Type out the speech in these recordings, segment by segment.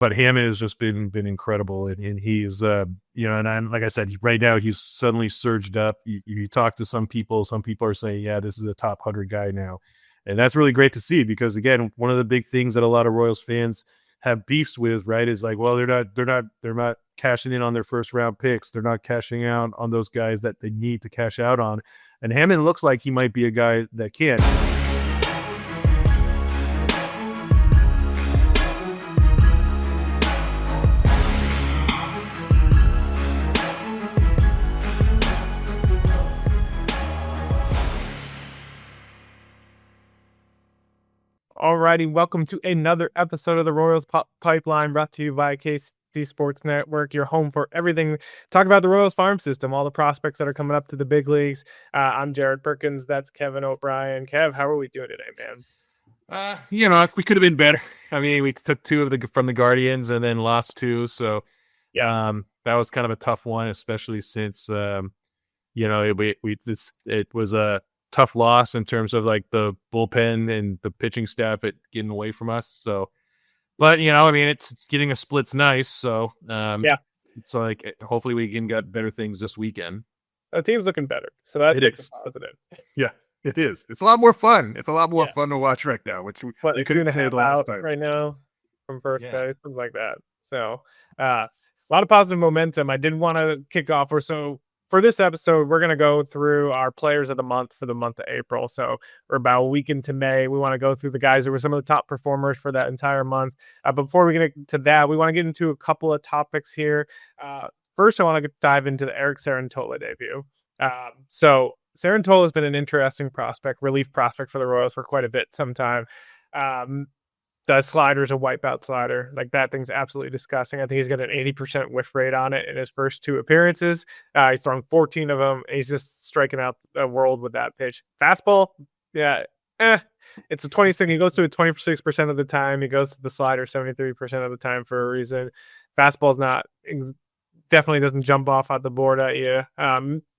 but Hammond has just been incredible, and he's and like I said, right now he's suddenly surged up. You talk to some people are saying, yeah, this is a top 100 guy now, and that's really great to see because again, one of the big things that a lot of Royals fans have beefs with, right, is like, well, they're not cashing in on their first round picks, they're not cashing out on those guys that they need to cash out on, and Hammond looks like he might be a guy that can. Alrighty, welcome to another episode of the Royals Pipeline, brought to you by KC Sports Network, your home for everything. Talk about the Royals farm system, all the prospects that are coming up to the big leagues. I'm Jared Perkins. That's Kevin O'Brien. Kev, how are we doing today, man? We could have been better. I mean, we took two from the Guardians and then lost two, so Yeah, that was kind of a tough one, especially since it was a tough loss in terms of like the bullpen and the pitching staff at getting away from us. So, but I mean, it's getting a split's nice. So, yeah, so like hopefully we can get better things this weekend. the team's looking better, so that's It the is. positive. Yeah, it is. It's a lot more fun. It's a lot more Yeah, fun to watch right now, which what, you like two and couldn't a say half the last out time. right now from first Yeah. base, something like that. So, a lot of positive momentum. I did want to kick off, or so for this episode, we're going to go through our players of the month for the month of April. So we're about a week into May. We want to go through the guys who were some of the top performers for that entire month. But before we get into that, we want to get into a couple of topics here. First, I want to dive into the Eric Cerantola debut. So Cerantola has been an interesting prospect, relief prospect for the Royals for quite a bit, sometime. The slider's a wipeout slider. Like, that thing's absolutely disgusting. I think he's got an 80% whiff rate on it in his first two appearances. He's thrown 14 of them. And he's just striking out the world with that pitch. Fastball, yeah, it's a 26. He goes to it 26% of the time. He goes to the slider 73% of the time for a reason. Fastball's not definitely doesn't jump off at the board at you.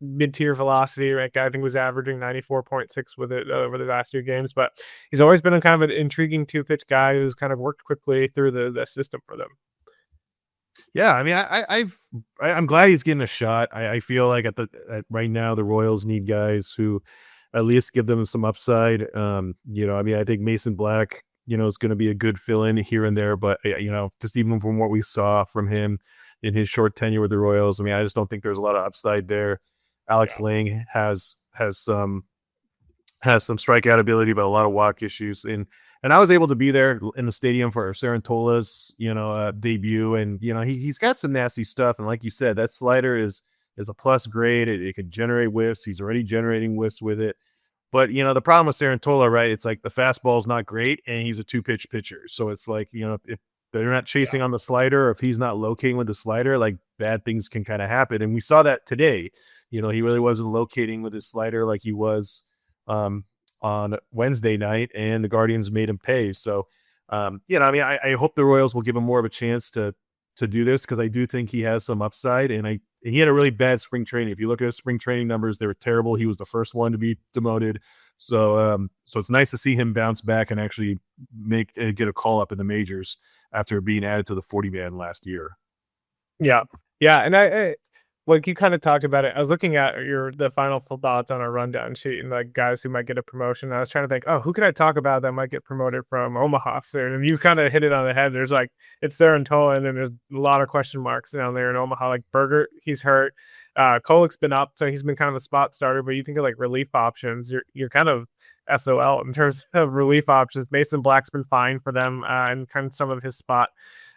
Mid-tier velocity, right? I think was averaging 94.6 with it over the last two games, but he's always been a kind of an intriguing two-pitch guy who's kind of worked quickly through the system for them. Yeah, I mean, I'm glad he's getting a shot. I feel like right now the Royals need guys who at least give them some upside. I mean, I think Mason Black, is going to be a good fill-in here and there, but just even from what we saw from him in his short tenure with the Royals, I mean, I just don't think there's a lot of upside there. Alex Lang has some strikeout ability, but a lot of walk issues. And I was able to be there in the stadium for Cerantola's, debut, and he's got some nasty stuff. And like you said, that slider is a plus grade. It can generate whiffs. He's already generating whiffs with it. But the problem with Cerantola, right? It's like the fastball is not great, and he's a two-pitch pitcher. So it's like if they're not chasing on the slider, or if he's not locating with the slider, like bad things can kind of happen. And we saw that today. He really wasn't locating with his slider like he was on Wednesday night, and the Guardians made him pay. So, I mean, I hope the Royals will give him more of a chance to do this, because I do think he has some upside. And he had a really bad spring training. If you look at his spring training numbers, they were terrible. He was the first one to be demoted. So it's nice to see him bounce back and actually get a call up in the majors after being added to the 40-man last year. Yeah. And I like you kind of talked about it. I was looking at the final thoughts on our rundown sheet and like guys who might get a promotion. I was trying to think, who can I talk about that might get promoted from Omaha soon? And you kind of hit it on the head. There's like, it's Cerantola, and then there's a lot of question marks down there in Omaha. Like Berger, he's hurt. Kolek's been up, so he's been kind of a spot starter. But you think of like relief options, you're kind of SOL in terms of relief options. Mason Black's been fine for them, and kind of some of his spot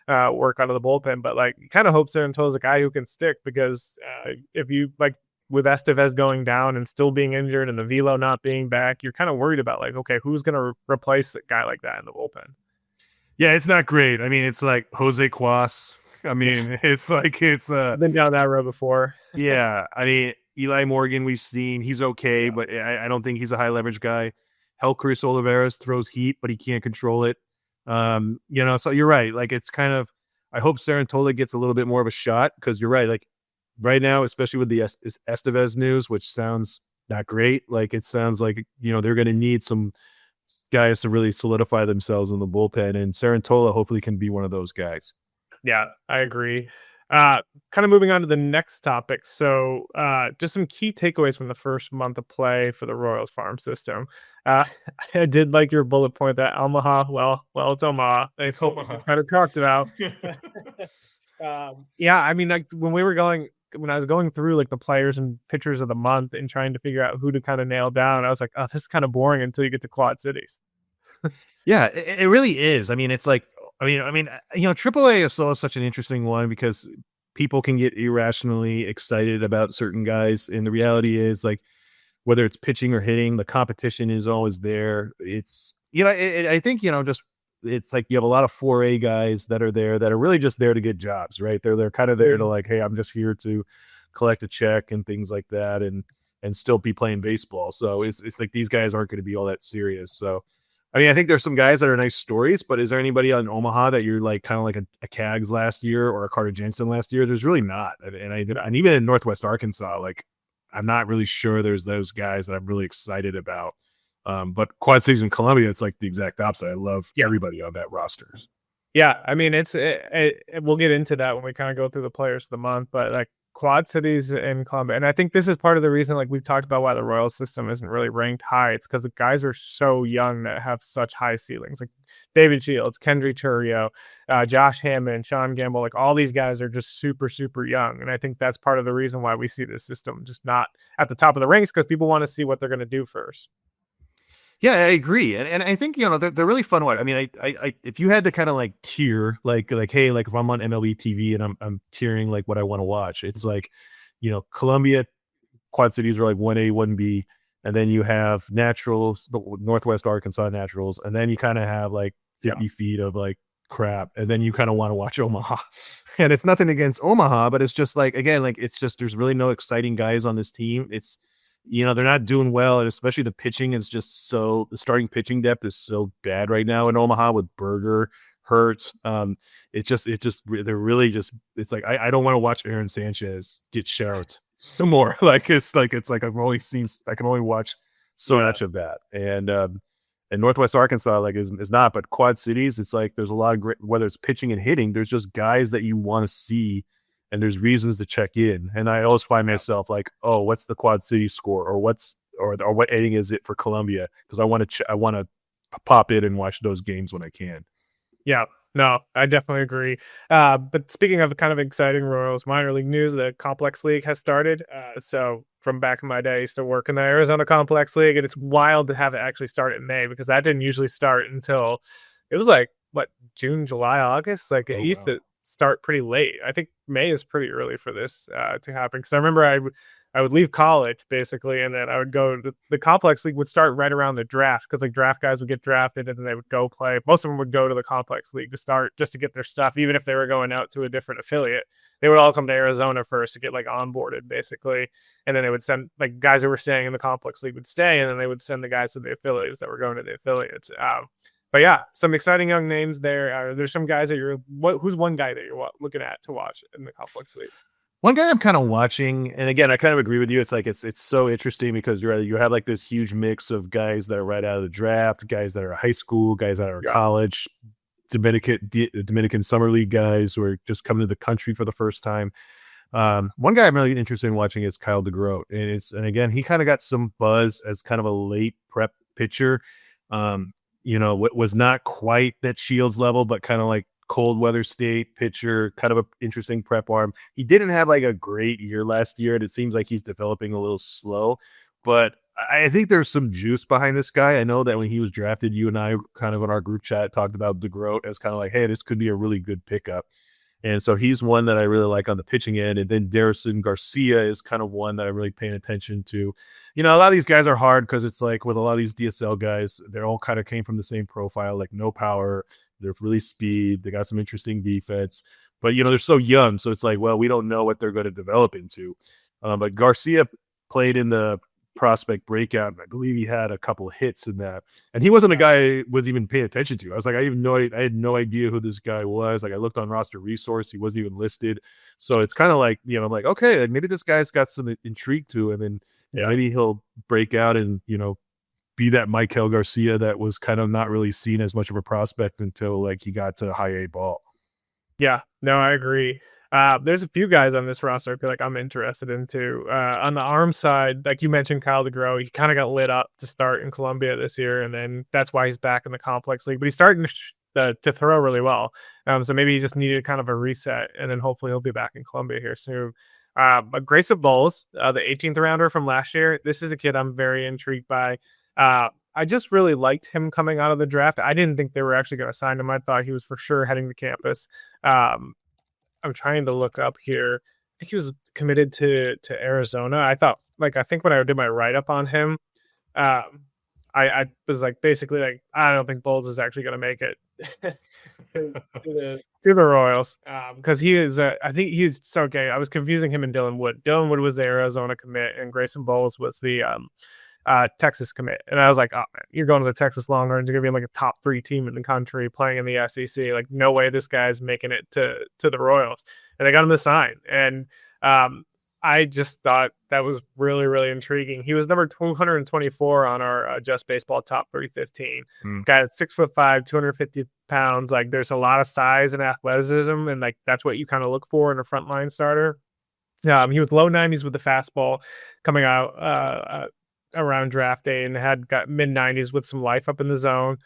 work out of the bullpen, but like you kind of hope Cerantola is a guy who can stick, because if you like with Estevez going down and still being injured and the velo not being back, you're kind of worried about like, okay, who's going to replace a guy like that in the bullpen? Yeah, it's not great. I mean, it's like Jose Cuas. I mean, it's Been down that road before. Yeah, I mean, Eli Morgan, we've seen he's okay, but I don't think he's a high leverage guy. Chris Olivares throws heat, but he can't control it. So you're right. Like, it's kind of, I hope Cerantola gets a little bit more of a shot, because you're right. Like right now, especially with the Estevez news, which sounds not great. Like, it sounds like, they're going to need some guys to really solidify themselves in the bullpen, and Cerantola hopefully can be one of those guys. Yeah, I agree. Kind of moving on to the next topic. So, just some key takeaways from the first month of play for the Royals farm system. Uh, I did like your bullet point that Omaha, well, it's Omaha. It's It's what we Omaha. kind of talked about. Yeah, I mean, like when I was going through like the players and pitchers of the month and trying to figure out who to kind of nail down, I was like, oh, this is kind of boring until you get to Quad Cities. Yeah, it really is. I mean, it's like, AAA is so such an interesting one because people can get irrationally excited about certain guys, and the reality is, like, whether it's pitching or hitting, the competition is always there. It's I think just it's like you have a lot of 4A guys that are there that are really just there to get jobs, right? They're kind of there to Mhm. like, hey, I'm just here to collect a check and things like that, and still be playing baseball. So it's like these guys aren't going to be all that serious. So I mean, I think there's some guys that are nice stories, but is there anybody on Omaha that you're like kind of like a Cags last year or a Carter Jensen last year? There's really not. No. And even in Northwest Arkansas, like I'm not really sure there's those guys that I'm really excited about. But Quad Cities in Columbia, it's like the exact opposite. I love Yeah. everybody on that roster. Yeah, I mean, we'll get into that when we kinda go through the players of the month, but, like, Quad Cities and Columbia and I think this is part of the reason, like, we've talked about why the Royal system isn't really ranked high. It's because the guys are so young that have such high ceilings, like David Shields, Kendry Churio, Josh Hammond, Sean Gamble, like, all these guys are just super, super young, and I think that's part of the reason why we see this system just not at the top of the ranks because people wanna see what they're gonna do first. Yeah, I agree, and I think they're really fun. What I mean, if you had to kind of like tier, like hey, like if I'm on MLB TV and I'm tiering like what I want to watch, it's like Columbia Quad Cities are like 1A, 1B, and then you have Naturals, the Northwest Arkansas Naturals, and then you kind of have like Yeah, 50 feet of like crap, and then you kind of want to watch Omaha. And it's nothing against Omaha, but it's just like again, like it's just there's really no exciting guys on this team. It's they're not doing well, and especially the pitching is just so the starting pitching depth is so bad right now in Omaha with Berger, Hurts. They're really just it's like I don't want to watch Aaron Sanchez get shelled some more. Like I can only watch so yeah, much of that. And Northwest Arkansas like is not, but Quad Cities, it's like there's a lot of great whether it's pitching and hitting, there's just guys that you want to see and there's reasons to check in. And I always find yeah. myself like, oh, what's the Quad City score, or what inning is it for Columbia? Because I want to pop in and watch those games when I can. Yeah, no, I definitely agree. But speaking of kind of exciting Royals minor league news, the Complex League has started. So from back in my day, I used to work in the Arizona Complex League, and it's wild to have it actually start in May because that didn't usually start until it was like what June, July, August. Like it Oh used wow. to start pretty late. I think May is pretty early for this to happen because I remember I would leave college basically, and then I would go to the complex league would start right around the draft because like draft guys would get drafted and then they would go play. Most of them would go to the complex league to start just to get their stuff, even if they were going out to a different affiliate. They would all come to Arizona first to get like onboarded basically, and then they would send like guys who were staying in the complex league would stay, and then they would send the guys to the affiliates that were going to the affiliates. But yeah, some exciting young names there. There's some guys that who's one guy that you're looking at to watch in the complex league? One guy I'm kind of watching, and again, I kind of agree with you. It's like it's so interesting because you have like this huge mix of guys that are right out of the draft, guys that are high school, guys that are Yeah, college, Dominican summer league guys who are just coming to the country for the first time. One guy I'm really interested in watching is Kyle DeGroat, and again he kind of got some buzz as kind of a late prep pitcher. Was not quite that Shields level, but kind of like cold weather state pitcher, kind of a interesting prep arm. He didn't have like a great year last year, and it seems like he's developing a little slow. But I think there's some juice behind this guy. I know that when he was drafted, you and I kind of in our group chat talked about DeGroat as kind of like, hey, this could be a really good pickup. And so he's one that I really like on the pitching end. And then Darrison Garcia is kind of one that I'm really paying attention to. A lot of these guys are hard because it's like with a lot of these DSL guys, they're all kind of came from the same profile, like no power. They're really speed. They got some interesting defense, but they're so young. So it's like, well, we don't know what they're going to develop into. But Garcia played in the prospect breakout, and I believe he had a couple of hits in that. And he wasn't a yeah, guy I was even paying attention to. I was like, I had no idea who this guy was. Like I looked on roster resource, he wasn't even listed. So it's kind of like, I'm like, okay, like, maybe this guy's got some intrigue to him, and yeah. maybe he'll break out and be that Michael Garcia that was kind of not really seen as much of a prospect until like he got to high A ball. Yeah, no, I agree. There's a few guys on this roster I feel like I'm interested in too. On the arm side, like you mentioned, Kyle DeGroat, he kind of got lit up to start in Columbia this year, and then that's why he's back in the complex league. But he's starting to throw really well. So maybe he just needed kind of a reset, and then hopefully he'll be back in Columbia here soon. But Grayson Bowles, the 18th rounder from last year, this is a kid I'm very intrigued by. I just really liked him coming out of the draft. I didn't think they were actually going to sign him. I thought he was for sure heading to campus. Um, I'm trying to look up here. I think he was committed to Arizona. I think when I did my write up on him, um, I was like basically like I don't think Bowles is actually going to make it to the Royals because he is. I think he's so okay. I was confusing him and Dylan Wood. Dylan Wood was the Arizona commit, and Grayson Bowles was the Texas commit. And I was like, oh man, you're going to the Texas Longhorns. You're gonna be like a top 3 team in the country playing in the SEC. Like, no way this guy's making it to the Royals. And they got him to sign. And I just thought that was really, really intriguing. He was number 224 on our Just Baseball Top 315. Mm. Guy at 6'5", 250 pounds. Like, there's a lot of size and athleticism, and like that's what you kind of look for in a frontline starter. He was low 90s with the fastball coming out around draft day and had got mid 90s with some life up in the zone.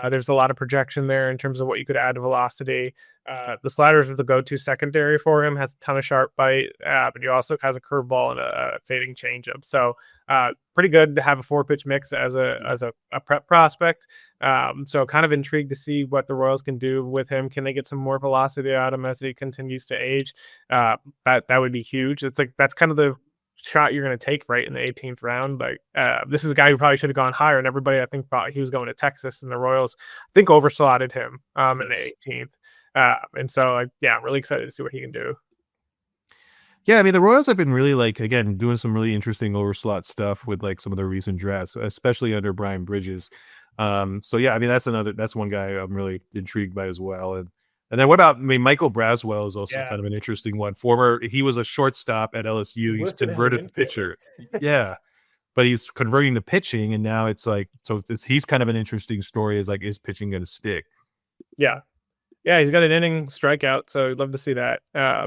There's a lot of projection there in terms of what you could add to velocity. The sliders are the go-to secondary for him. Has a ton of sharp bite, but he also has a curveball and a fading changeup. So pretty good to have a 4-pitch mix as a prep prospect. So kind of intrigued to see what the Royals can do with him. Can they get some more velocity out of him as he continues to age? That would be huge. It's like that's kind of the shot you're going to take right in the 18th round. Like this is a guy who probably should have gone higher, and everybody I think thought he was going to Texas, and the Royals I think overslotted him in the 18th. And so like yeah, I'm really excited to see what he can do. Yeah, I mean, the Royals have been really like again doing some really interesting overslot stuff with like some of the recent drafts, especially under Brian Bridges. So yeah, I mean that's one guy I'm really intrigued by as well. And then what about I mean Michael Braswell is also Yeah, kind of an interesting one. He was a shortstop at LSU. he's He's listed as an converted to infielder. pitcher. Yeah. But he's converting to pitching, and now it's like he's kind of an interesting story. Is like is pitching going to stick? Yeah, yeah, he's got an inning strikeout, so I'd love to see that. Yeah.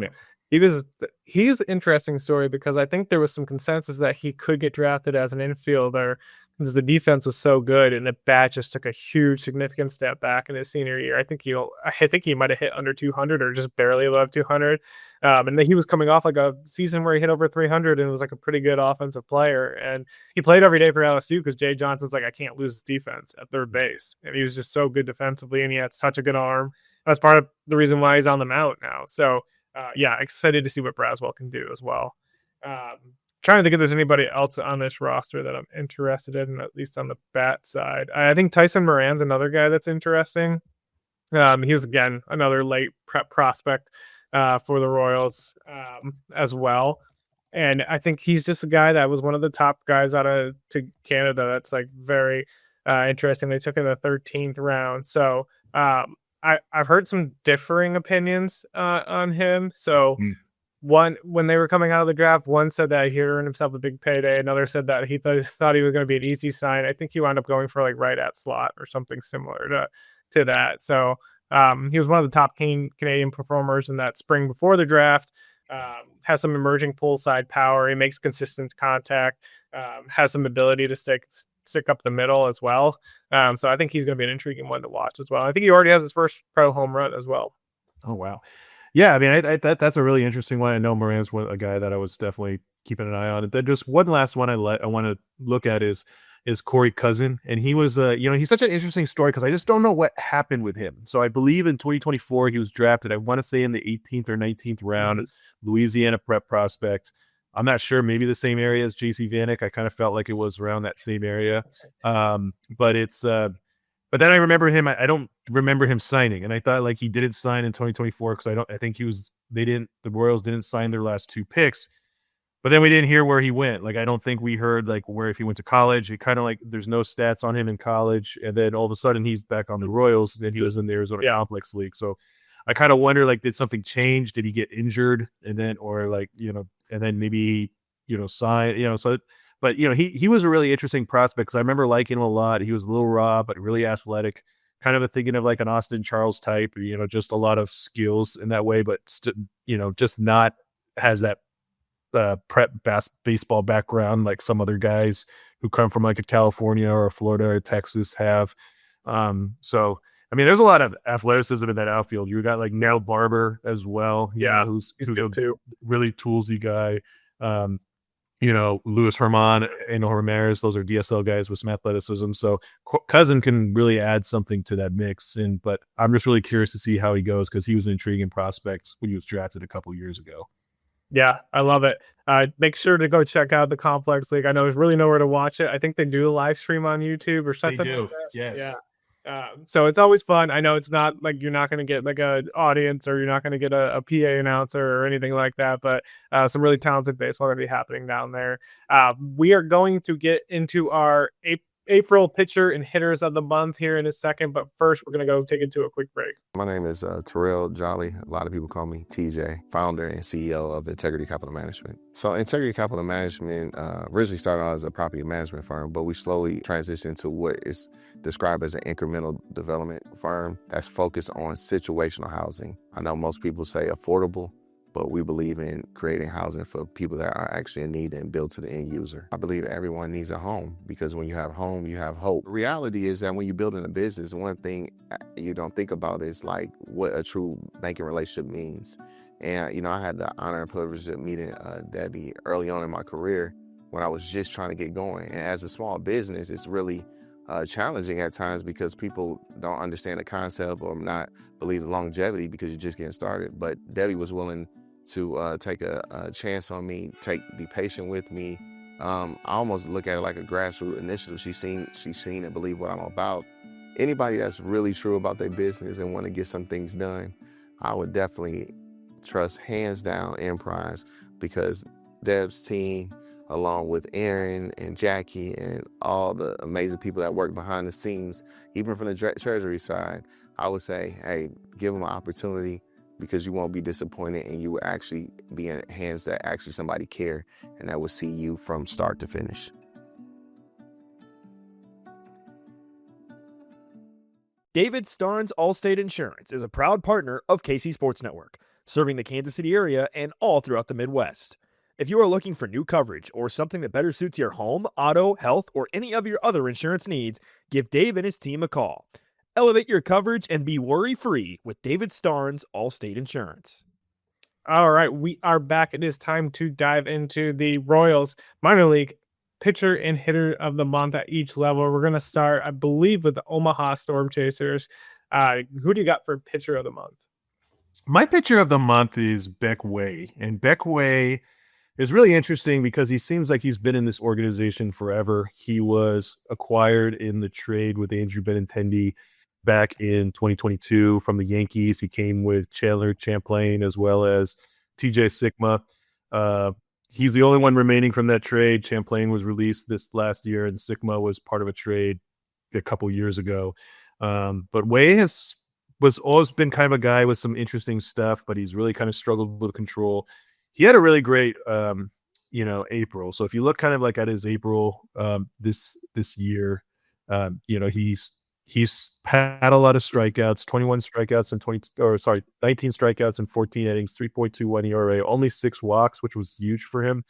He was he's an interesting story because I think there was some consensus that he could get drafted as an infielder because the defense was so good, and the bat just took a huge, significant step back in his senior year. I think he might have hit under 200 or just barely above 200. And then he was coming off like a season where he hit over 300 and was like a pretty good offensive player. And he played every day for LSU because Jay Johnson's like, I can't lose his defense at third base. And he was just so good defensively, and he had such a good arm. That's part of the reason why he's on the mound now. So, yeah, excited to see what Braswell can do as well. Um, Trying to think if there's anybody else on this roster that I'm interested in, at least on the bat side. I think Tyson Moran's another guy that's interesting. He's again another late prep prospect for the Royals as well. And I think he's just a guy that was one of the top guys out of to Canada. That's like very interesting. They took in the 13th round. So I've heard some differing opinions on him. So Mm. one when they were coming out of the draft, one said that he earned himself a big payday. Another said that he thought he was going to be an easy sign. I think he wound up going for like right at slot or something similar to that. So he was one of the top Canadian performers in that spring before the draft. Has some emerging pull side power. He makes consistent contact. Has some ability to stick up the middle as well. So I think he's going to be an intriguing one to watch as well. I think he already has his first pro home run as well. Oh wow. Yeah, I mean, that's a really interesting one. I know Moran's a guy that I was definitely keeping an eye on. And then just one last one I want to look at is Corey Cousin, and he was he's such an interesting story because I just don't know what happened with him. So I believe in 2024 he was drafted. I want to say in the 18th or 19th round, Mhm. Louisiana prep prospect. I'm not sure, maybe the same area as JC Vanek. I kind of felt like it was around that same area. But it's but then I remember him. I don't remember him signing, and I thought like he didn't sign in 2024 because I think he was. They didn't. The Royals didn't sign their last 2 picks, but then we didn't hear where he went. Like I don't think we heard like where if he went to college. It kind of like there's no stats on him in college, and then all of a sudden he's back on the Royals. Then he was in the Arizona Yeah. Complex League. So I kind of wonder like did something change? Did he get injured, and then or like and then maybe sign so. But he was a really interesting prospect because I remember liking him a lot. He was a little raw, but really athletic. kind of thinking of like an Austin Charles type, just a lot of skills in that way, but just not has that prep baseball background like some other guys who come from like a California or a Florida or Texas have. So I mean, there's a lot of athleticism in that outfield. You got like Nell Barber as well, Yeah, he's who's a good too. really toolsy guy. Um, Luis Herman and Ramirez, those are DSL guys with some athleticism. So Cousin can really add something to that mix. But I'm just really curious to see how he goes because he was an intriguing prospect when he was drafted a couple years ago. Yeah, I love it. Make sure to go check out the Complex League. I know there's really nowhere to watch it. I think they do a live stream on YouTube or They something like do, that. Yeah. yes. So it's always fun. I know it's not like you're not going to get like a audience or you're not going to get a PA announcer or anything like that, but some really talented baseball going to be happening down there. We are going to get into our April pitcher and hitters of the month here in a second, but first we're going to go take it to a quick break. My name is Terrell Jolly. A lot of people call me TJ, founder and CEO of Integrity Capital Management. So Integrity Capital Management originally started out as a property management firm, but we slowly transitioned to what is described as an incremental development firm that's focused on situational housing. I know most people say affordable, but we believe in creating housing for people that are actually in need and built to the end user. I believe everyone needs a home because when you have home, you have hope. The reality is that when you're building a business, one thing you don't think about is like what a true banking relationship means. And, I had the honor and privilege of meeting Debbie early on in my career when I was just trying to get going. And as a small business, it's really challenging at times because people don't understand the concept or not believe the longevity because you're just getting started. But Debbie was willing to take a chance on me, be patient with me. I almost look at it like a grassroots initiative. She's seen and believe what I'm about. Anybody that's really true about their business and want to get some things done, I would definitely trust hands down Enterprise because Deb's team, along with Aaron and Jackie and all the amazing people that work behind the scenes, even from the treasury side, I would say, hey, give them an opportunity because you won't be disappointed and you will actually be in hands that actually somebody care and that will see you from start to finish. David Starnes Allstate Insurance is a proud partner of KC Sports Network, serving the Kansas City area and all throughout the Midwest. If you are looking for new coverage or something that better suits your home, auto, health, or any of your other insurance needs, give Dave and his team a call. Elevate your coverage and be worry-free with David Starnes Allstate Insurance. All right, we are back. It is time to dive into the Royals minor league pitcher and hitter of the month at each level. We're going to start, I believe, with the Omaha Storm Chasers. Who do you got for pitcher of the month? My pitcher of the month is Beck Way, and Beck Way is really interesting because he seems like he's been in this organization forever. He was acquired in the trade with Andrew Benintendi back in 2022 from the Yankees. He came with Chandler Champlain as well as TJ Sigma. He's the only one remaining from that trade. Champlain was released this last year, and Sigma was part of a trade a couple years ago. But Way was always been kind of a guy with some interesting stuff, but he's really kind of struggled with control. He had a really great, April. So if you look kind of like at his April this year, he's had a lot of strikeouts, 21 strikeouts and 19 strikeouts and 14 innings, 3.21 ERA, only 6 walks, which was huge for him.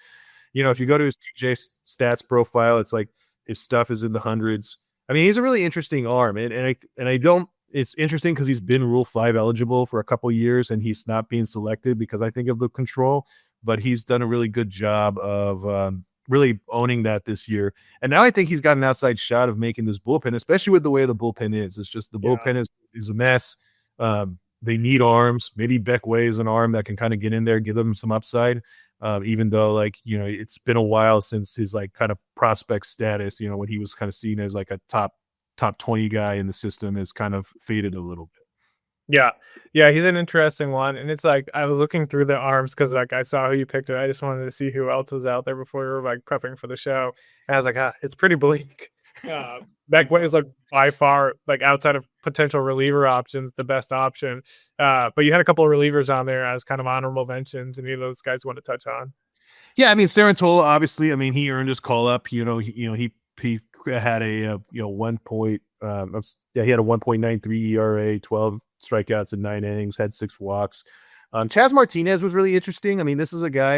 If you go to his TJ stats profile, it's like his stuff is in the hundreds. I mean, he's a really interesting arm, and I don't. It's interesting because he's been Rule 5 eligible for a couple years, and he's not being selected because I think of the control. But he's done a really good job of really owning that this year. And now I think he's got an outside shot of making this bullpen, especially with the way the bullpen is. It's just the bullpen is a mess. They need arms. Maybe Beck Way is an arm that can kind of get in there, give them some upside. Even though it's been a while since his kind of prospect status, when he was kind of seen as like a top 20 guy in the system has kind of faded a little bit. Yeah, he's an interesting one. And it's like I was looking through the arms because I saw who you picked it. I just wanted to see who else was out there before we were prepping for the show. And I was like, it's pretty bleak. Beck Way is by far outside of potential reliever options, the best option. But you had a couple of relievers on there as kind of honorable mentions. Any of those guys want to touch on? Yeah, I mean Cerantola, obviously. I mean, he earned his call up. He had a he had a 1.93 ERA, 12 strikeouts in 9 innings, had 6 walks. Chas Martinez was really interesting. I mean, this is a guy.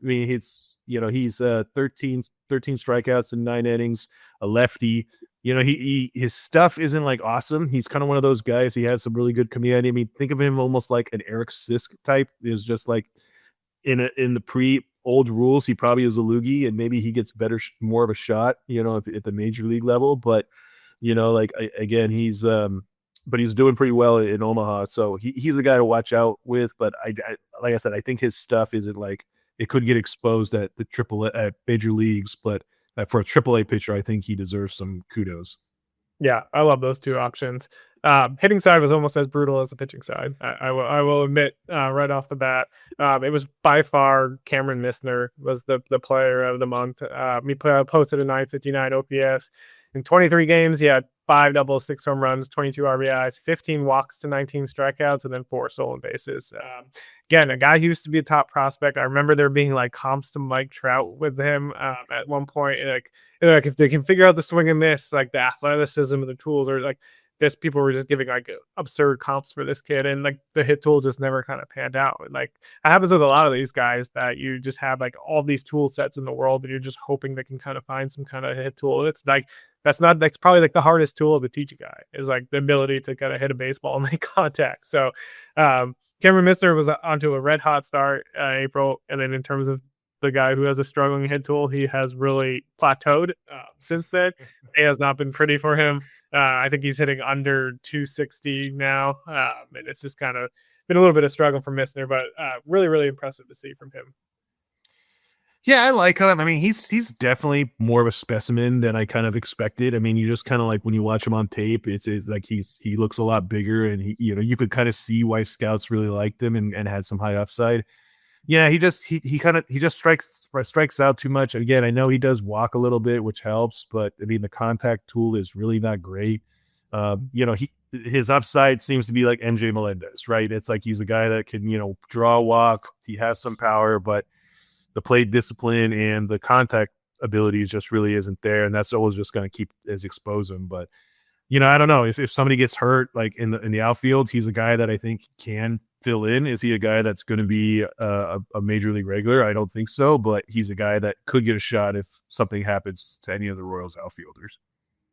He's 13 strikeouts in 9 innings, a lefty. His stuff isn't like awesome. He's kind of one of those guys. He has some really good command. I mean, think of him almost like an Eric Sisk type. Is just like in the pre-old rules, he probably is a loogie, and maybe he gets more of a shot, if, at the major league level. But again, but he's doing pretty well in Omaha, so he's a guy to watch out with. But I like I said, I think his stuff isn't like it could get exposed at at major leagues, but for a AAA pitcher, I think he deserves some kudos. Yeah, I love those two options. Hitting side was almost as brutal as the pitching side. I will admit right off the bat, it was by far Cameron Misner was the player of the month. He posted a 959 OPS in 23 games. He had 5 doubles, 6 home runs, 22 RBIs, 15 walks to 19 strikeouts, and then 4 stolen bases. Again, a guy who used to be a top prospect. I remember there being like comps to Mike Trout with him at one point. Like if they can figure out the swing and miss, like the athleticism of the tools, or like this, people were just giving like absurd comps for this kid, and like the hit tool just never kind of panned out. And like it happens with a lot of these guys that you just have like all these tool sets in the world, and you're just hoping they can kind of find some kind of hit tool. And it's like that's probably like the hardest tool to teach a guy is like the ability to kind of hit a baseball and make contact. So Cameron Misner was onto a red hot start April, and then in terms of the guy who has a struggling hit tool, he has really plateaued since then. It has not been pretty for him. I think he's hitting under 260 now, and it's just kind of been a little bit of struggle for Misner, but really, really impressive to see from him. Yeah, I like him. I mean, he's definitely more of a specimen than I kind of expected. I mean, you just kind of like when you watch him on tape, it's like he looks a lot bigger, and you could kind of see why scouts really liked him and had some high upside. Yeah, he just strikes out too much. Again, I know he does walk a little bit, which helps, but I mean the contact tool is really not great. His upside seems to be like MJ Melendez, right? It's like he's a guy that can draw a walk. He has some power, but the plate discipline and the contact ability just really isn't there, and that's always just going to keep expose him. But I don't know if somebody gets hurt like in the outfield, he's a guy that I think can fill in. Is he a guy that's going to be a major league regular? I don't think so, but he's a guy that could get a shot if something happens to any of the Royals outfielders.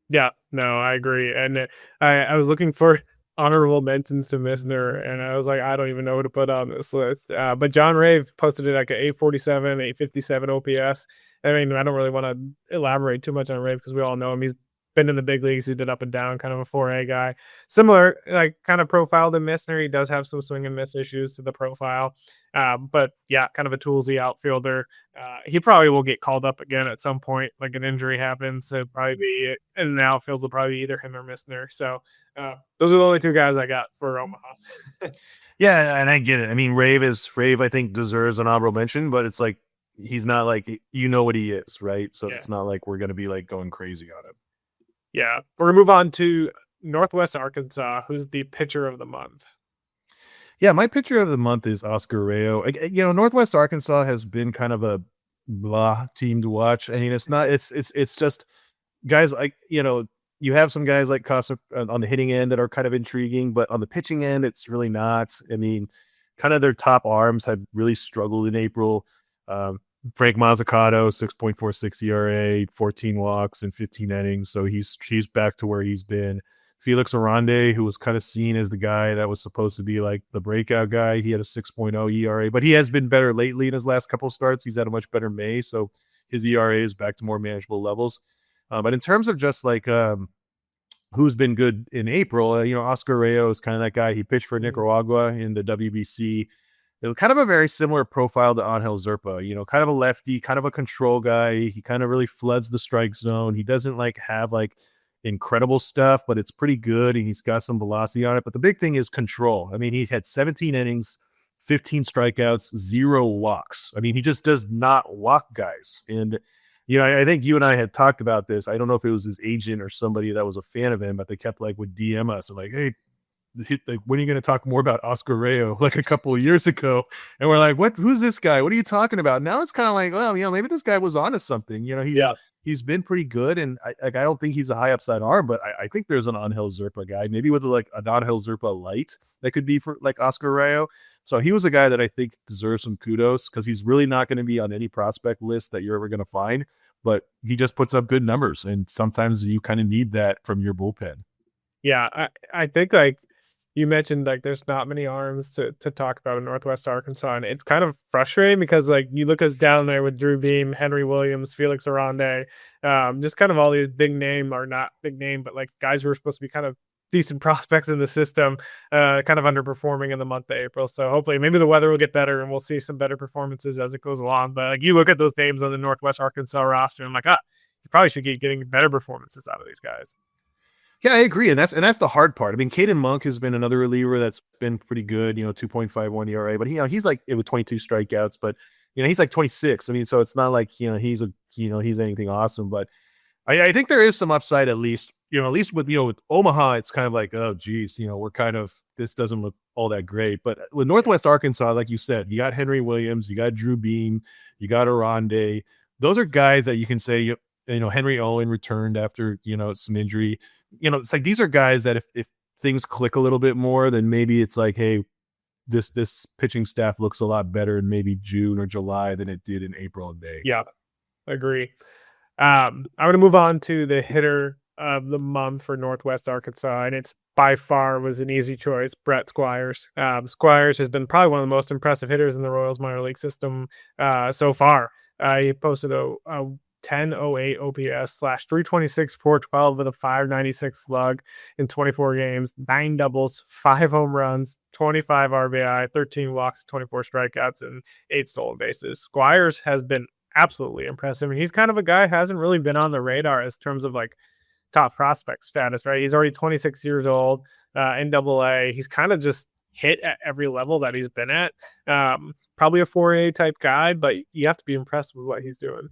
Yeah, no, I agree. And I was looking for honorable mentions to Misner, and I was like, I don't even know who to put on this list. But John Rave posted it like an 847, 857 OPS. I mean, I don't really want to elaborate too much on Rave because we all know him. He's been in the big leagues. He did up and down, kind of a 4A guy. Similar, like kind of profile to Misner. He does have some swing and miss issues to the profile. But yeah, kind of a toolsy outfielder. He probably will get called up again at some point, like an injury happens. So probably be in the outfield will probably be either him or Misner. So those are the only two guys I got for Omaha. Yeah, and I get it. I mean, Rave, I think, deserves an honorable mention, but it's like he's not like what he is, right? So It's not like we're gonna be like going crazy on him. Yeah, we're gonna move on to Northwest Arkansas, who's the pitcher of the month. Yeah, my pitcher of the month is Oscar Rayo. Northwest Arkansas has been kind of a blah team to watch. I mean, it's not. It's just guys like you have some guys like Casa on the hitting end that are kind of intriguing, but on the pitching end, it's really not. I mean, kind of their top arms have really struggled in April. Frank Mazzucato, 6.46 ERA, 14 walks in 15 innings. So he's back to where he's been. Felix Arande, who was kind of seen as the guy that was supposed to be like the breakout guy, he had a 6.0 ERA, but he has been better lately in his last couple of starts. He's had a much better May, so his ERA is back to more manageable levels. But in terms of just like who's been good in April, Oscar Rayo is kind of that guy. He pitched for Nicaragua in the WBC. Kind of a very similar profile to Angel Zerpa, kind of a lefty, kind of a control guy. He kind of really floods the strike zone. He doesn't have incredible stuff, but it's pretty good, and he's got some velocity on it. But the big thing is control. I mean, he had 17 innings, 15 strikeouts, 0 walks. I mean, he just does not walk guys. And I think you and I had talked about this. I don't know if it was his agent or somebody that was a fan of him, but they kept would DM us and hey, when are you going to talk more about Oscar Rayo a couple of years ago? And we're like, who's this guy? What are you talking about? Now it's kind of well, maybe this guy was onto something. he's been pretty good, and I don't think he's a high upside arm, but I think there's an Angel Zerpa guy, maybe with like an Angel Zerpa light that could be for like Oscar Rayo. So he was a guy that I think deserves some kudos because he's really not going to be on any prospect list that you're ever going to find, but he just puts up good numbers, and sometimes you kind of need that from your bullpen. Yeah, I think like you mentioned, like there's not many arms to talk about in Northwest Arkansas, and it's kind of frustrating because like you look us down there with Drew Beam, Henry Williams, Felix Arande, just kind of all these big name or not big name, but like guys who are supposed to be kind of decent prospects in the system, kind of underperforming in the month of April. So hopefully maybe the weather will get better and we'll see some better performances as it goes along. But like you look at those names on the Northwest Arkansas roster, and I'm like, you probably should get getting better performances out of these guys. Yeah, I agree, and that's the hard part. I mean, Caden Monk has been another reliever that's been pretty good, 2.51 ERA, but he's like with 22 strikeouts, but he's like 26. I mean, so it's not like he's anything awesome, but I think there is some upside at least. At least with Omaha, it's kind of like, oh geez, we're kind of, this doesn't look all that great. But with Northwest Arkansas, like you said, you got Henry Williams, you got Drew Beam, you got Arande. Those are guys that you can say, Henry Owen returned after some injury. It's like these are guys that if things click a little bit more, then maybe it's like, hey, this pitching staff looks a lot better in maybe June or July than it did in April and May. Yeah, agree. I'm going to move on to the hitter of the month for Northwest Arkansas, and it's by far was an easy choice, Brett Squires. Squires has been probably one of the most impressive hitters in the Royals minor league system so far. He posted a 10.08 OPS slash 326, 412 with a 596 slug in 24 games, 9 doubles, 5 home runs, 25 RBI, 13 walks, 24 strikeouts, and 8 stolen bases. Squires has been absolutely impressive. And he's kind of a guy who hasn't really been on the radar as terms of like top prospect status, right? He's already 26 years old in Double-A. He's kind of just hit at every level that he's been at. Probably a 4A type guy, but you have to be impressed with what he's doing.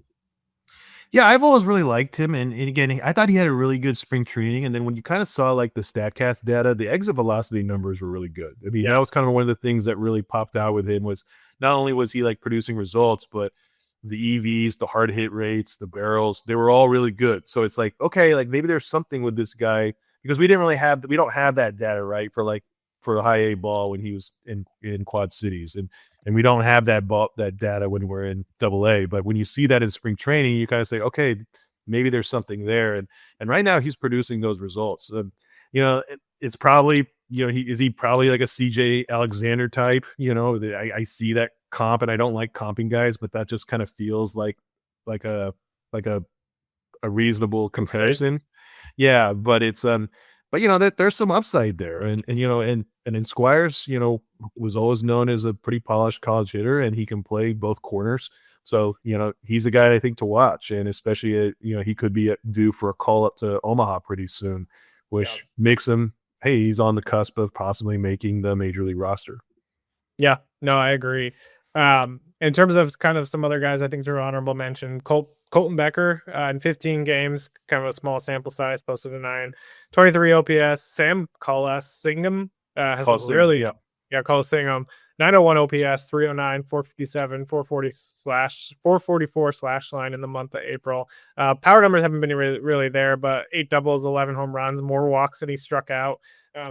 Yeah, I've always really liked him, and again, I thought he had a really good spring training, and then when you kind of saw like the Statcast data, the exit velocity numbers were really good. I mean, that was kind of one of the things that really popped out with him was not only was he like producing results, but the EVs, the hard hit rates, the barrels, they were all really good. So it's like, okay, like maybe there's something with this guy because we don't have that data, right? For a high A ball when he was in Quad Cities, and we don't have that data when we're in Double-A. But when you see that in spring training, you kind of say, okay, maybe there's something there. And right now he's producing those results. It's probably he probably like a CJ Alexander type. I see that comp, and I don't like comping guys, but that just kind of feels like a reasonable comparison. Yeah, but it's but there's some upside there, and in Squires, was always known as a pretty polished college hitter, and he can play both corners. So he's a guy I think to watch, and especially he could be due for a call up to Omaha pretty soon, which makes him, hey, he's on the cusp of possibly making the major league roster. Yeah, no, I agree. In terms of kind of some other guys I think are honorable mention, Colton Becker in 15 games, kind of a small sample size, posted a 923 OPS. Sam Colasingham has really, Colasingham, 901 OPS, 309, 457, 444 slash line in the month of April. Power numbers haven't been really there, but 8 doubles, 11 home runs, more walks than he struck out.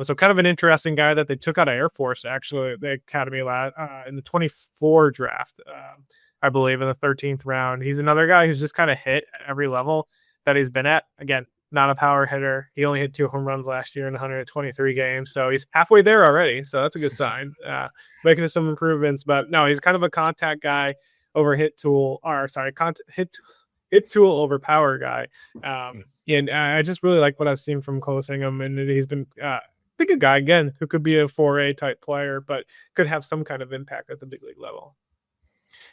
So kind of an interesting guy that they took out of Air Force, actually, the academy in the 24 draft, I believe, in the 13th round. He's another guy who's just kind of hit at every level that he's been at. Again, not a power hitter. He only hit 2 home runs last year in 123 games. So he's halfway there already. So that's a good sign. Making some improvements. But no, he's kind of a contact guy over hit tool over power guy. And I just really like what I've seen from Colasingham. And he's been, I think, a guy, again, who could be a 4A type player, but could have some kind of impact at the big league level.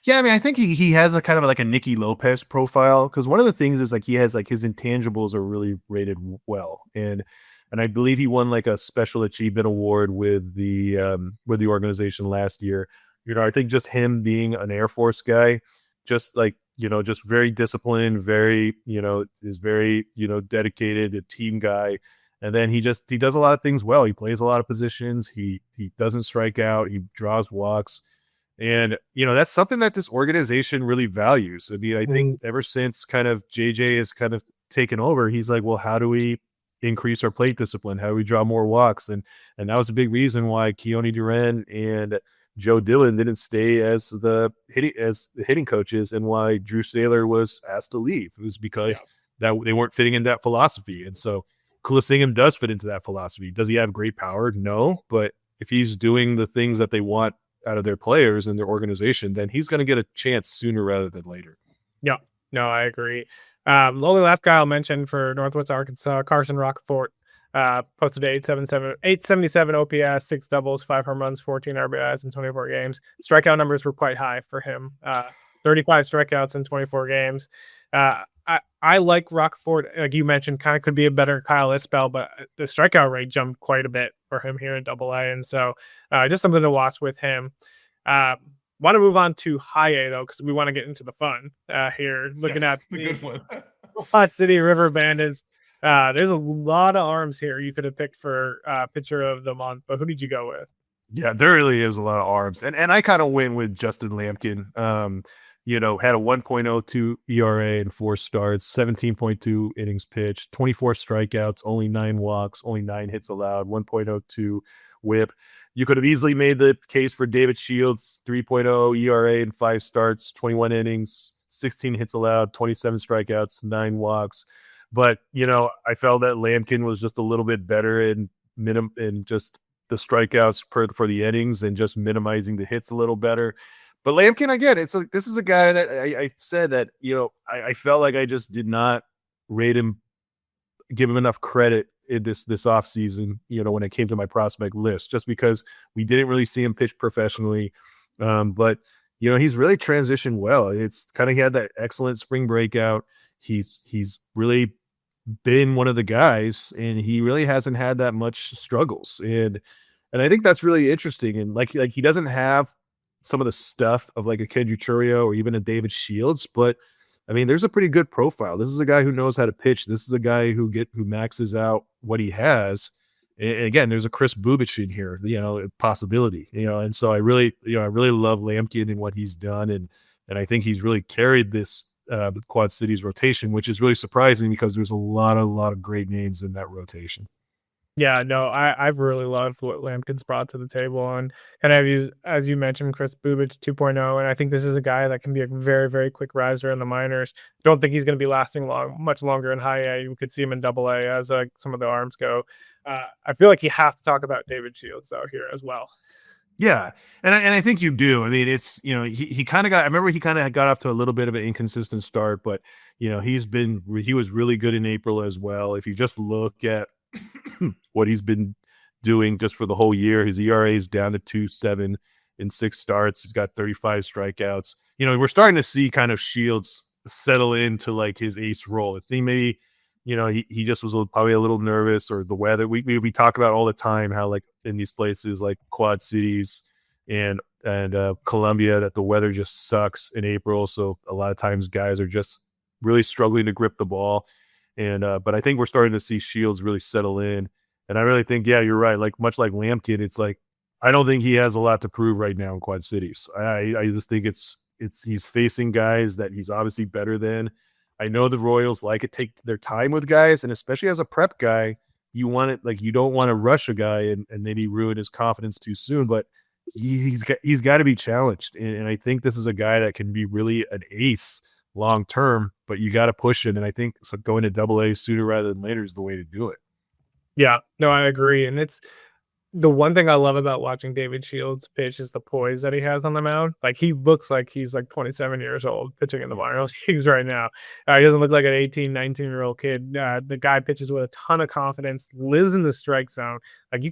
Yeah, I mean, I think he has a kind of like a Nicky Lopez profile, because one of the things is like he has like his intangibles are really rated well, and I believe he won like a special achievement award with the organization last year. I think just him being an Air Force guy, just like just very disciplined, very is very dedicated, a team guy, and then he does a lot of things well. He plays a lot of positions. He doesn't strike out. He draws walks. And, that's something that this organization really values. I mean, I think Mm, ever since kind of JJ has kind of taken over, he's like, well, how do we increase our plate discipline? How do we draw more walks? And that was a big reason why Keone Duran and Joe Dillon didn't stay as the hitting coaches, and why Drew Saylor was asked to leave. It was yeah. because that they weren't fitting in that philosophy. And so Coliseum does fit into that philosophy. Does he have great power? No, but if he's doing the things that they want out of their players and their organization, then he's going to get a chance sooner rather than later. Yeah. No, I agree. The only last guy I'll mention for Northwest Arkansas, Carson Rockefort, posted 877 OPS, 6 doubles, 5 home runs, 14 RBIs in 24 games. Strikeout numbers were quite high for him. 35 strikeouts in 24 games. I like Rockefort, like you mentioned, kind of could be a better Kyle Isbell, but the strikeout rate jumped quite a bit for him here in Double-A, and so just something to watch with him. Want to move on to High A though, because we want to get into the fun here. Looking at the good one. Hot City River Bandits. There's a lot of arms here you could have picked for pitcher of the month, but who did you go with? Yeah, there really is a lot of arms. And I kind of went with Justin Lampkin. Had a 1.02 ERA in 4 starts, 17.2 innings pitched, 24 strikeouts, only 9 walks, only 9 hits allowed, 1.02 whip. You could have easily made the case for David Shields, 3.0 ERA in 5 starts, 21 innings, 16 hits allowed, 27 strikeouts, 9 walks. But, I felt that Lampkin was just a little bit better in just the strikeouts for the innings and just minimizing the hits a little better. But Lampkin, again, this is a guy that I said that, I felt like I just did not rate him, give him enough credit in this offseason, when it came to my prospect list, just because we didn't really see him pitch professionally. But, he's really transitioned well. It's kind of, he had that excellent spring breakout. He's really been one of the guys, and he really hasn't had that much struggles. And I think that's really interesting. And like he doesn't have some of the stuff of like a Kendrick Churio or even a David Shields, but I mean, there's a pretty good profile. This is a guy who knows how to pitch. This is a guy who maxes out what he has. And again, there's a Chris Bubich in here, possibility, and so I really love Lampkin and what he's done. And I think he's really carried this Quad Cities rotation, which is really surprising because there's a lot of great names in that rotation. Yeah, no, I've really loved what Lampkin's brought to the table, and kind of as you mentioned, Chris Bubich 2.0, and I think this is a guy that can be a very, very quick riser in the minors. Don't think he's going to be lasting much longer in High A. You could see him in Double-A as some of the arms go. I feel like you have to talk about David Shields though here as well. Yeah, and I think you do. I mean, it's he kind of got. I remember he kind of got off to a little bit of an inconsistent start, but he was really good in April as well. If you just look at what he's been doing just for the whole year, his ERA is down to 2.7 in 6 starts. He's got 35 strikeouts. We're starting to see kind of Shields settle into like his ace role. It's maybe he just was probably a little nervous, or the weather. We talk about all the time how like in these places like Quad Cities and Columbia, that the weather just sucks in April. So a lot of times guys are just really struggling to grip the ball. And but I think we're starting to see Shields really settle in. And I really think, yeah, you're right. Like much like Lampkin, it's like I don't think he has a lot to prove right now in Quad Cities. I just think it's he's facing guys that he's obviously better than. I know the Royals like to take their time with guys, and especially as a prep guy, you want it like you don't want to rush a guy and maybe ruin his confidence too soon. But he's got to be challenged, and I think this is a guy that can be really an ace long term. But you got to push it, and I think going to Double-A sooner rather than later is the way to do it. Yeah, no, I agree, and it's the one thing I love about watching David Shields pitch is the poise that he has on the mound. Like he looks like he's like 27 years old pitching in the minor leagues right now. He doesn't look like an 18, 19-year-old kid. The guy pitches with a ton of confidence, lives in the strike zone. Like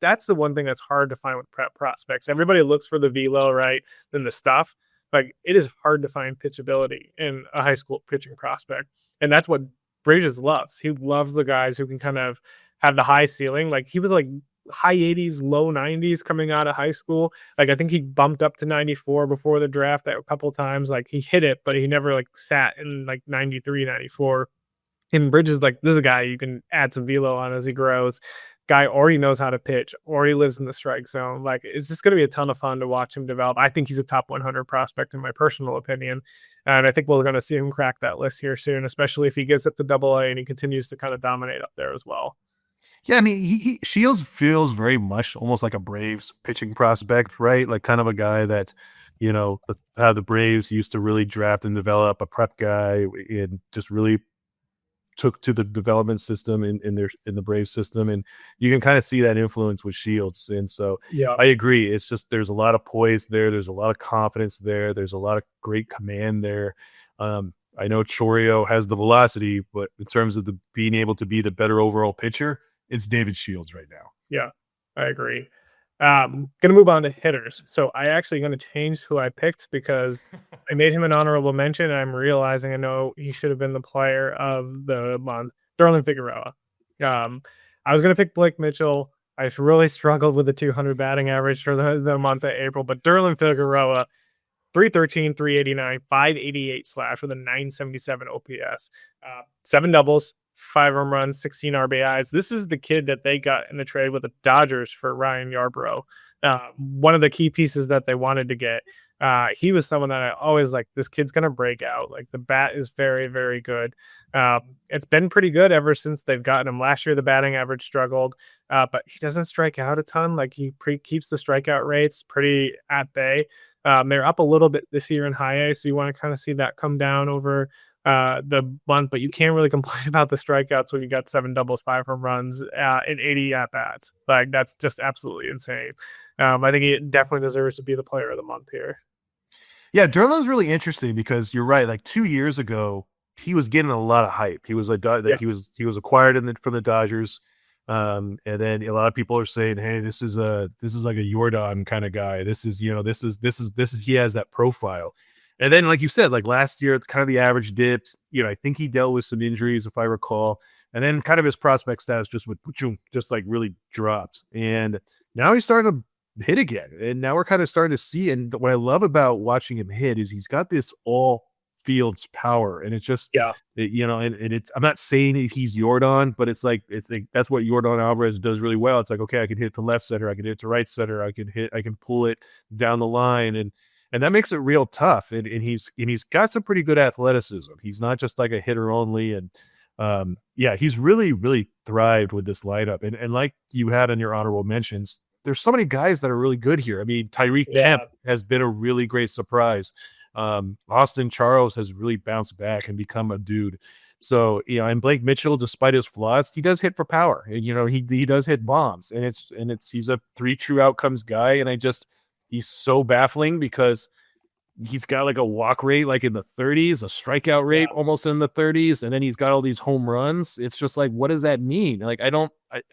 that's the one thing that's hard to find with prep prospects. Everybody looks for the velo, right? Then the stuff. Like it is hard to find pitchability in a high school pitching prospect. And that's what Bridges loves. He loves the guys who can kind of have the high ceiling. Like he was like high 80s, low 90s coming out of high school. Like I think he bumped up to 94 before the draft a couple times. Like he hit it, but he never like sat in like 93, 94. And Bridges, like this is a guy you can add some velo on as he grows. guy already knows how to pitch, already lives in the strike zone. Like, it's just going to be a ton of fun to watch him develop. I think he's a top 100 prospect in my personal opinion. And I think we're going to see him crack that list here soon, especially if he gets up to Double-A and he continues to kind of dominate up there as well. Yeah, I mean, he Shields feels very much almost like a Braves pitching prospect, right? Like kind of a guy that, how the Braves used to really draft and develop a prep guy and just really took to the development system in the Braves system, and you can kind of see that influence with Shields. And so Yeah. I agree. It's just there's a lot of poise there. There's a lot of confidence there. There's a lot of great command there. I know Chorio has the velocity, but in terms of being able to be the better overall pitcher, it's David Shields right now. Yeah, I agree. Gonna move on to hitters. So I actually gonna change who I picked because I made him an honorable mention, and I'm realizing I know he should have been the player of the month, Derlin Figueroa. I was gonna pick Blake Mitchell. I really struggled with the 200 batting average for the month of April, but Derlin Figueroa, 313, 389, 588 slash with a 977 OPS, 7 doubles, 5 home runs, 16 RBIs. This is the kid that they got in the trade with the Dodgers for Ryan Yarbrough. One of the key pieces that they wanted to get. He was someone that I always like, this kid's going to break out. Like, the bat is very, very good. It's been pretty good ever since they've gotten him. Last year, the batting average struggled, but he doesn't strike out a ton. Like, he keeps the strikeout rates pretty at bay. They're up a little bit this year in high A, so you want to kind of see that come down over the month, but you can't really complain about the strikeouts when you got 7 doubles, 5 home runs, and 80 at bats. Like, that's just absolutely insane. I think he definitely deserves to be the player of the month here. Yeah, Derlin's really interesting because you're right. Like 2 years ago, he was getting a lot of hype. He was he was acquired from the Dodgers, and then a lot of people are saying, "Hey, this is like a Jordan kind of guy. This is he has that profile." And then, like you said, like last year, kind of the average dipped. I think he dealt with some injuries, if I recall, and then kind of his prospect status just like really dropped. And now he's starting to hit again, and now we're kind of starting to see. And what I love about watching him hit is he's got this all fields power, and it's just and it's. I'm not saying he's Jordan, but it's like that's what Jordan Alvarez does really well. It's like, okay, I can hit to left center, I can hit to right center, I can pull it down the line, and that makes it real tough. And he's got some pretty good athleticism. He's not just like a hitter only, and he's really thrived with this lineup. And like you had in your honorable mentions, there's so many guys that are really good here. I mean, Tyreek Kemp has been a really great surprise. Austin Charles has really bounced back and become a dude. So, and Blake Mitchell, despite his flaws, he does hit for power. And, he does hit bombs, and he's a 3 true outcomes guy. And he's so baffling because he's got like a walk rate like in the 30s, a strikeout rate almost in the 30s, and then he's got all these home runs. It's just like, what does that mean? Like,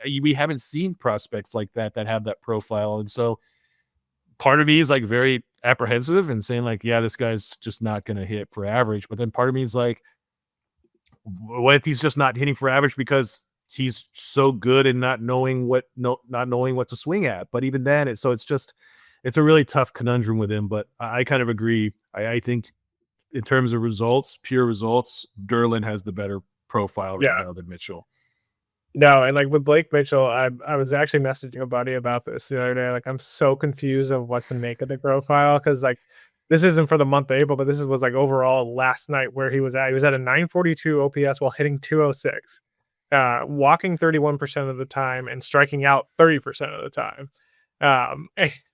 we haven't seen prospects like that have that profile. And so part of me is like very apprehensive and saying like, yeah, this guy's just not going to hit for average. But then part of me is like, what if he's just not hitting for average because he's so good and not knowing what to swing at? But even then, it's a really tough conundrum with him. But I kind of agree. I think in terms of results, pure results, Derlin has the better profile right now than Mitchell. No, and like with Blake Mitchell, I was actually messaging a buddy about this the other day. Like, I'm so confused of what to make of the profile, because like this isn't for the month of April, but this was like overall last night where he was at. He was at a 942 OPS while hitting 206, walking 31% of the time and striking out 30% of the time.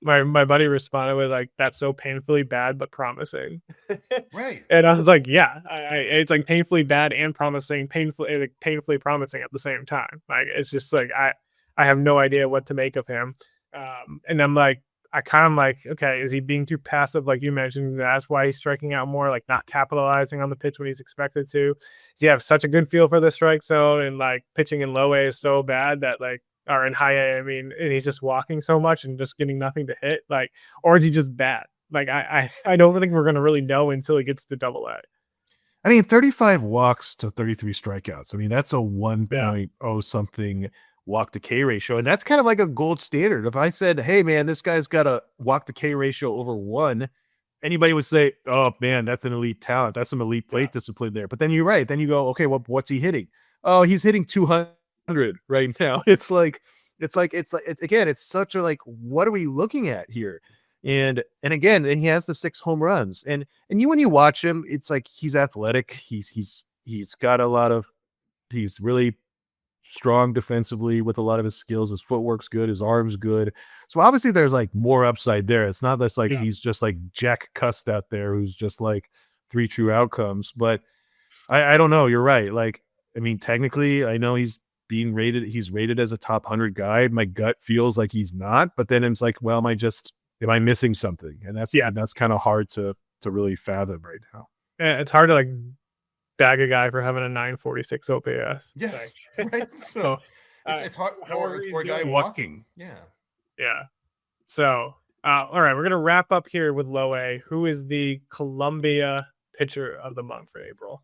My buddy responded with like, "That's so painfully bad but promising." Right. And I was like, yeah, it's like painfully bad and promising, painfully promising at the same time. Like, it's just like I have no idea what to make of him. And I'm like, I kind of like, okay, is he being too passive? Like you mentioned, that's why he's striking out more, like not capitalizing on the pitch when he's expected to. Does he have such a good feel for the strike zone, and like pitching in low A is so bad that like, or in high A, I mean, and he's just walking so much and just getting nothing to hit, like, or is he just bad? Like, I don't think we're going to really know until he gets to Double-A. I mean, 35 walks to 33 strikeouts. I mean, that's a 1.0 something walk to K ratio. And that's kind of like a gold standard. If I said, hey, man, this guy's got a walk to K ratio over 1, anybody would say, oh, man, that's an elite talent. That's some elite plate discipline there. But then you're right. Then you go, okay, well, what's he hitting? Oh, he's hitting 200 right now. It's like, again, it's such a like, what are we looking at here? And again, and he has the 6 home runs. And when you watch him, it's like he's athletic. He's got a lot of he's really strong defensively with a lot of his skills. His footwork's good, his arm's good. So obviously there's like more upside there. It's not that's like he's just like Jack Cust out there who's just like 3 true outcomes. But I don't know. You're right. Like, I mean, technically, I know he's rated as a top 100 guy. My gut feels like he's not, but then it's like, well, am I missing something? And that's kind of hard to really fathom right now. Yeah, it's hard to like bag a guy for having a 946 OPS. Yes. Like, Right. so It's hard however for a he's guy doing it. walking. Yeah. Yeah. So, all right, we're going to wrap up here with low A. Who is the Columbia pitcher of the month for April?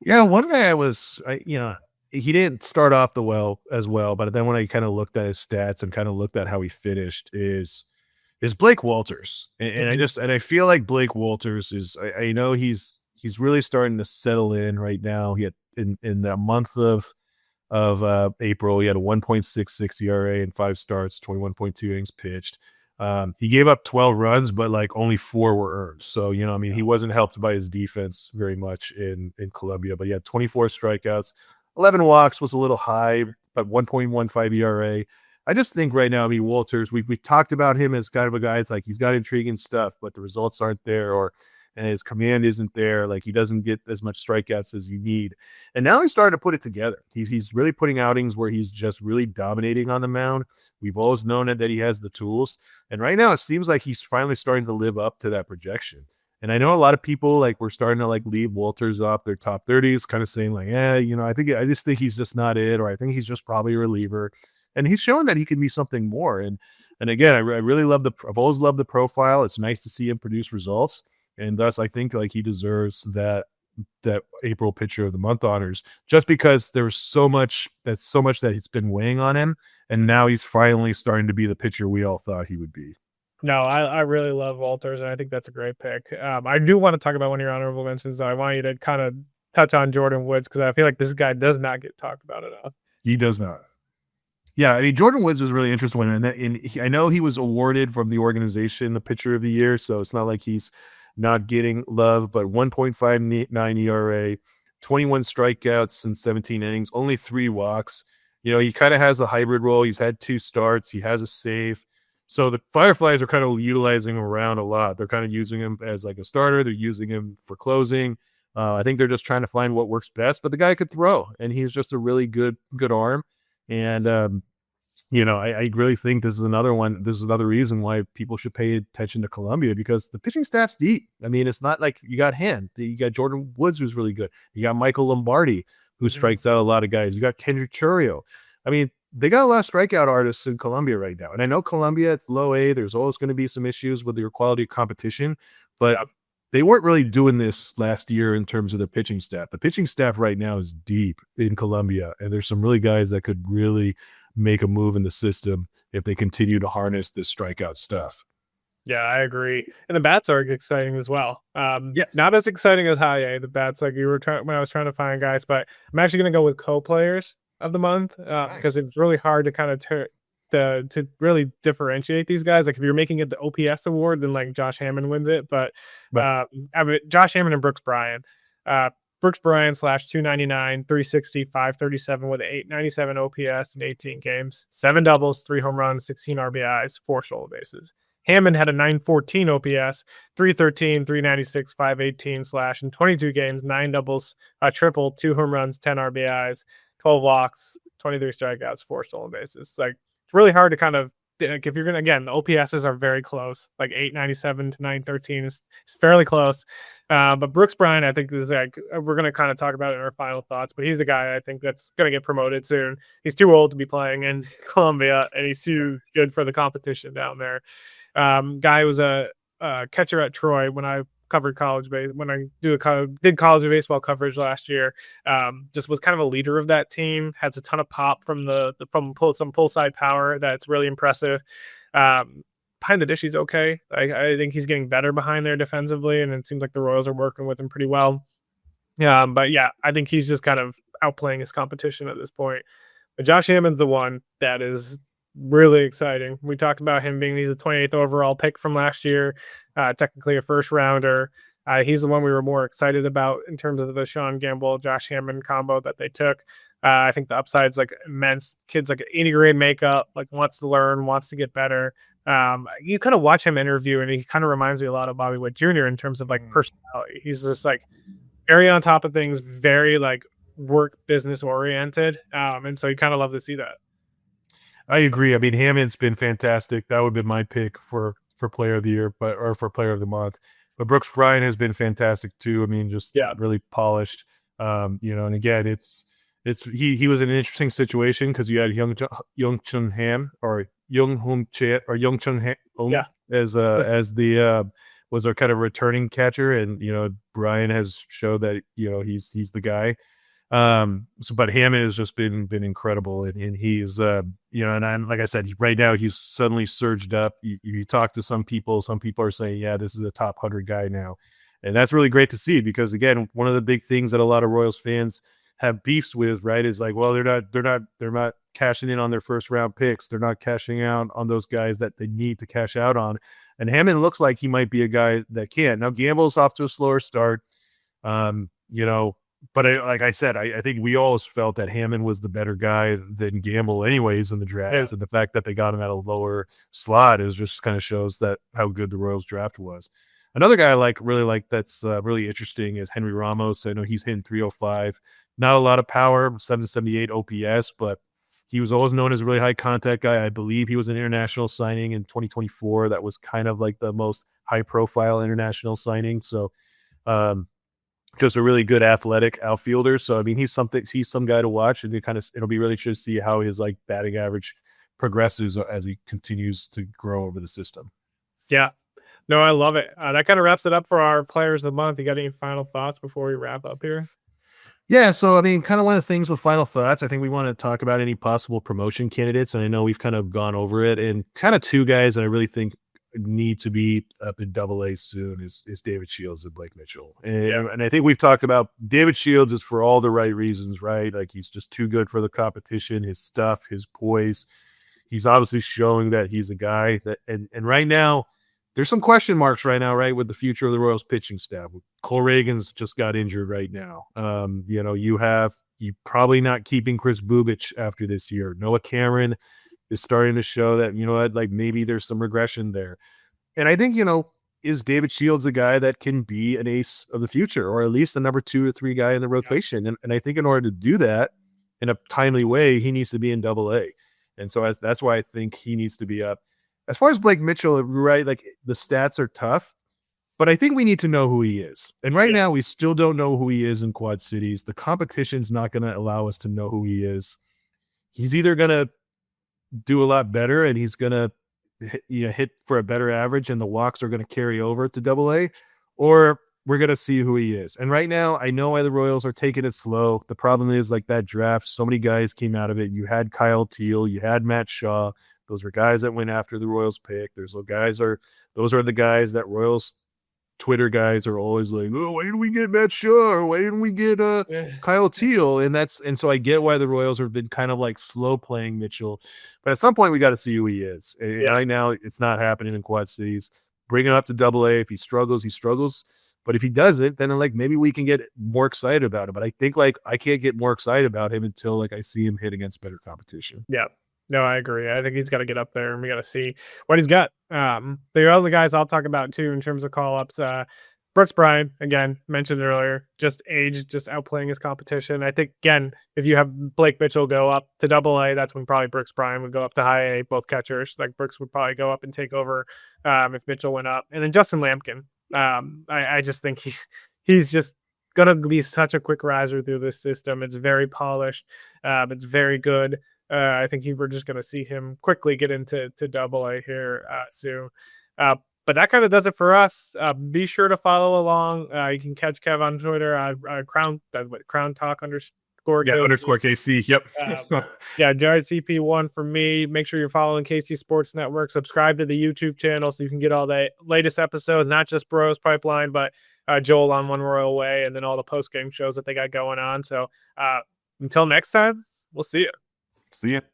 Yeah, one guy he didn't start off as well, but then when I kind of looked at his stats and kind of looked at how he finished is Blake Walters. And I feel like Blake Walters I know he's really starting to settle in right now. He had in the month of April, he had a 1.66 ERA in 5 starts, 21.2 innings pitched. He gave up 12 runs, but like only 4 were earned. So, I mean, he wasn't helped by his defense very much in Columbia, but he had 24 strikeouts, 11 walks was a little high, but 1.15 ERA. I just think right now, I mean, Walters, we've talked about him as kind of a guy. It's like he's got intriguing stuff, but the results aren't there, and his command isn't there. Like he doesn't get as much strikeouts as you need. And now he's starting to put it together. He's really putting outings where he's just really dominating on the mound. We've always known that he has the tools. And right now it seems like he's finally starting to live up to that projection. And I know a lot of people like we're starting to like leave Walters off their top 30s, kind of saying like, I just think he's just not it, or I think he's just probably a reliever. And he's showing that he can be something more. And again, I really I've always loved the profile. It's nice to see him produce results. And thus, I think like he deserves that April pitcher of the month honors, just because there's so much that he's been weighing on him, and now he's finally starting to be the pitcher we all thought he would be. No, I really love Walters, and I think that's a great pick. I do want to talk about one of your honorable mentions, though. I want you to kind of touch on Jordan Woods, because I feel like this guy does not get talked about enough. He does not. Yeah, I mean, Jordan Woods was really interesting, and I know he was awarded from the organization the pitcher of the year, so it's not like he's not getting love, but 1.59 ERA, 21 strikeouts in 17 innings, only 3 walks. He kind of has a hybrid role. He's had 2 starts. He has a save. So the Fireflies are kind of utilizing him around a lot. They're kind of using him as like a starter. They're using him for closing. I think they're just trying to find what works best, but the guy could throw, and he's just a really good arm. And, I really think this is another reason why people should pay attention to Columbia, because the pitching staff's deep. I mean, it's not like you got you got Jordan Woods, who's really good. You got Michael Lombardi, who strikes out a lot of guys. You got Kendrick Churio. I mean, they got a lot of strikeout artists in Columbia right now. And I know Columbia, it's low A. There's always going to be some issues with your quality of competition, but they weren't really doing this last year in terms of the pitching staff. The pitching staff right now is deep in Columbia, and there's some really guys that could really make a move in the system if they continue to harness this strikeout stuff. Yeah, I agree. And the bats are exciting as well. Not as exciting as high A, the bats, like you were trying when I was trying to find guys, but I'm actually going to go with co-players of the month, because it's really hard to kind of to really differentiate these guys. Like if you're making it the OPS award, then like Josh Hammond wins it. But I mean, Josh Hammond and Brooks Bryan. Brooks Bryan /299, 360, 537 with an 897 OPS in 18 games, 7 doubles, 3 home runs, 16 RBIs, 4 stolen bases. Hammond had a 914 OPS, 313, 396, 518 slash in 22 games, 9 doubles, a triple, 2 home runs, 10 RBIs, 12 walks, 23 strikeouts, 4 stolen bases. Like it's really hard to kind of, like if you're gonna, again, the OPSs are very close, like 897 to 913 is fairly close. But Brooks Bryan, I think, is like, we're gonna kind of talk about it in our final thoughts, but he's the guy I think that's gonna get promoted soon. He's too old to be playing in Columbia, and he's too good for the competition down there. Guy was a catcher at Troy when I covered college when I did college baseball coverage last year. Just was kind of a leader of that team, has a ton of pop from some pull side power that's really impressive. Behind the dish, he's okay. I think he's getting better behind there defensively, and it seems like the Royals are working with him pretty well. But yeah, I think he's just kind of outplaying his competition at this point. But Josh Hammond's the one that is really exciting. We talked about him being he's a 28th overall pick from last year, technically a first rounder. He's the one we were more excited about in terms of the Sean Gamble, Josh Hammond combo that they took. I think the upside's like immense. Kid's like 80 grade makeup, like wants to learn, wants to get better. You kind of watch him interview, and he kind of reminds me a lot of Bobby Witt Jr. in terms of like personality. He's just like very on top of things, very like work business oriented. And so you kind of love to see that. I agree. I mean, Hammond's been fantastic. That would have been my pick for player of the year, or for player of the month. But Brooks Bryan has been fantastic too. I mean, just really polished. And again, he was in an interesting situation because you had Young Chun Ham or Young Hum Che or Young Chun Ham as the was our kind of returning catcher, and Bryan has showed that he's the guy. But Hammond has just been incredible, and he's and like I said, right now he's suddenly surged up. You talk to some people are saying, yeah, this is a top 100 guy now, and that's really great to see, because again, one of the big things that a lot of Royals fans have beefs with, right, is like, well, they're not cashing in on their first round picks, they're not cashing out on those guys that they need to cash out on, and Hammond looks like he might be a guy that can. Now Gamble's off to a slower start, but like I said, I think we always felt that Hammond was the better guy than Gamble anyways in the draft. And the fact that they got him at a lower slot is just kind of shows that how good the Royals draft was. Another guy I really like that's really interesting is Henry Ramos. I know he's hitting 305. Not a lot of power, 778 OPS, but he was always known as a really high contact guy. I believe he was an international signing in 2024. That was kind of like the most high profile international signing. So, just a really good athletic outfielder. So I mean, he's some guy to watch, and it'll be really interesting to see how his like batting average progresses as he continues to grow over the system. Yeah, no, I love it. That kind of wraps it up for our players of the month. You got any final thoughts before we wrap up here? Yeah, so I mean, kind of one of the things with final thoughts, I think we want to talk about any possible promotion candidates, and I know we've kind of gone over it, and kind of two guys that I really think need to be up in AA soon is David Shields and Blake Mitchell. And I think we've talked about David Shields is for all the right reasons, right? Like he's just too good for the competition, his stuff, his poise. He's obviously showing that he's a guy that, and right now there's some question marks right now, right, with the future of the Royals pitching staff. Cole Reagan's just got injured right now. You probably not keeping Chris Bubich after this year. Noah Cameron is starting to show that, like maybe there's some regression there. And I think, is David Shields a guy that can be an ace of the future, or at least a number 2 or 3 guy in the rotation? And I think in order to do that in a timely way, he needs to be in AA. And so that's why I think he needs to be up. As far as Blake Mitchell, right, like the stats are tough, but I think we need to know who he is. And right now we still don't know who he is in Quad Cities. The competition's not going to allow us to know who he is. He's either going to do a lot better and he's going to hit for a better average and the walks are going to carry over to AA, or we're going to see who he is. And right now, I know why the Royals are taking it slow. The problem is, like, that draft, so many guys came out of it. You had Kyle Teal, you had Matt Shaw. Those were guys that went after the Royals pick. Those are the guys that Royals Twitter guys are always like, oh, why didn't we get Matt Shaw? Or why didn't we get Kyle Teal? And so I get why the Royals have been kind of like slow playing Mitchell. But at some point, we got to see who he is. And right now, it's not happening in Quad Cities. Bring him up to AA. If he struggles, he struggles. But if he doesn't, then like maybe we can get more excited about him. But I think like I can't get more excited about him until like I see him hit against better competition. Yeah. No, I agree. I think he's got to get up there, and we got to see what he's got. The other guys I'll talk about too in terms of call-ups. Brooks Bryan, again, mentioned earlier, just age, just outplaying his competition. I think, again, if you have Blake Mitchell go up to AA, that's when probably Brooks Bryan would go up to high A, both catchers. Like Brooks would probably go up and take over if Mitchell went up. And then Justin Lampkin. I just think he's just going to be such a quick riser through this system. It's very polished. It's very good. I think we're just going to see him quickly get into AA here soon. But that kind of does it for us. Be sure to follow along. You can catch Kev on Twitter. Crown Talk underscore KC. Yep. Jared CP1 for me. Make sure you're following KC Sports Network. Subscribe to the YouTube channel so you can get all the latest episodes, not just Bros Pipeline, but Joel on One Royal Way, and then all the post game shows that they got going on. So until next time, we'll see you. See ya.